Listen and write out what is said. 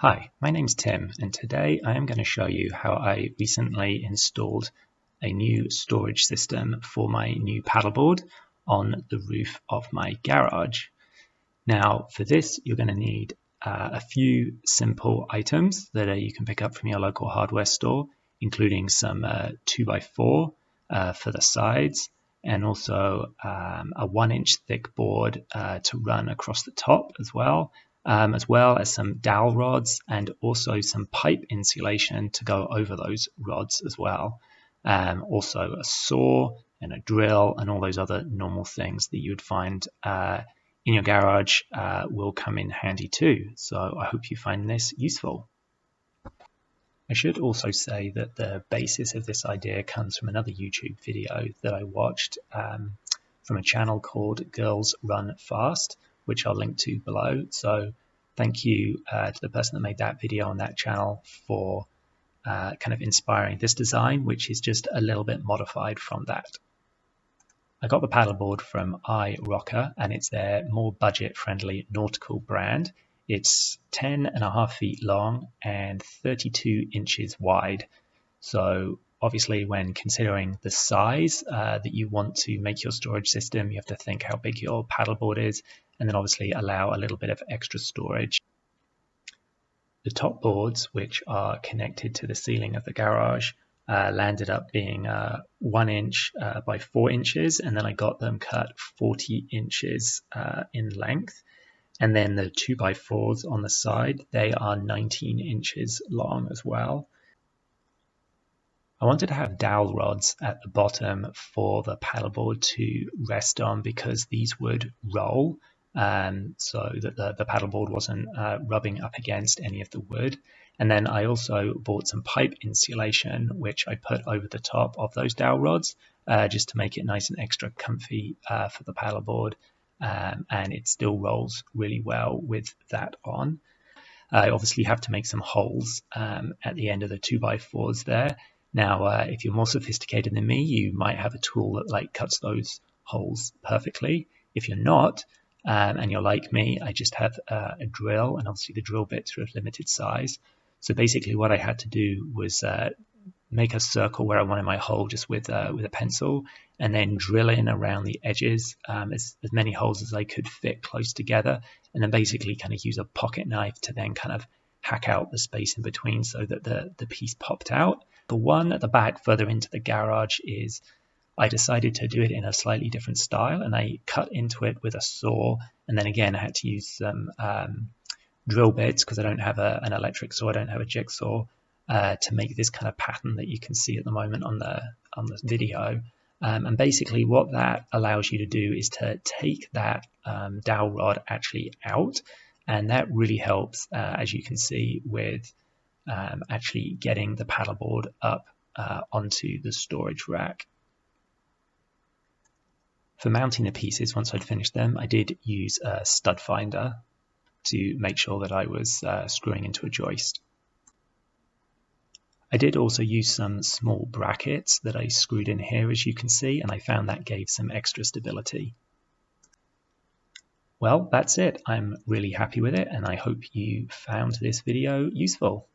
Hi, my name's Tim, and today I am going to show you how I recently installed a new storage system for my new paddleboard on the roof of my garage. Now, for this, you're going to need a few simple items that you can pick up from your local hardware store, including some 2x4 for the sides, and also a 1-inch thick board to run across the top as well as some dowel rods and also some pipe insulation to go over those rods as well. Also a saw and a drill and all those other normal things that you would find in your garage will come in handy too. So I hope you find this useful. I should also say that the basis of this idea comes from another YouTube video that I watched from a channel called Girls Run Fast, which I'll link to below. So thank you to the person that made that video on that channel for kind of inspiring this design, which is just a little bit modified from that. I got the paddleboard from iRocker, and it's their more budget-friendly nautical brand. It's 10.5 feet long and 32 inches wide. So obviously when considering the size that you want to make your storage system, you have to think how big your paddleboard is, and then obviously allow a little bit of extra storage. The top boards, which are connected to the ceiling of the garage, landed up being 1 inch by 4 inches, and then I got them cut 40 inches in length. And then the 2x4s on the side, they are 19 inches long as well. I wanted to have dowel rods at the bottom for the paddleboard to rest on because these would roll so that the paddleboard wasn't rubbing up against any of the wood. And then I also bought some pipe insulation, which I put over the top of those dowel rods just to make it nice and extra comfy for the paddleboard. And it still rolls really well with that on. I obviously have to make some holes at the end of the 2x4s there. Now, if you're more sophisticated than me, you might have a tool that cuts those holes perfectly. If you're not, and you're like me, I just have a drill, and obviously the drill bits are of limited size. So basically what I had to do was make a circle where I wanted my hole just with a pencil, and then drill in around the edges as many holes as I could fit close together, and then basically kind of use a pocket knife to then kind of hack out the space in between so that the piece popped out. The one at the back further into the garage I decided to do it in a slightly different style, and I cut into it with a saw, and then again I had to use some drill bits because I don't have an electric saw, I don't have a jigsaw, to make this kind of pattern that you can see at the moment on the video. And basically what that allows you to do is to take that dowel rod actually out, and that really helps, as you can see, with actually getting the paddleboard up onto the storage rack. For mounting the pieces, once I'd finished them, I did use a stud finder to make sure that I was screwing into a joist. I did also use some small brackets that I screwed in here, as you can see, and I found that gave some extra stability. Well, that's it. I'm really happy with it, and I hope you found this video useful.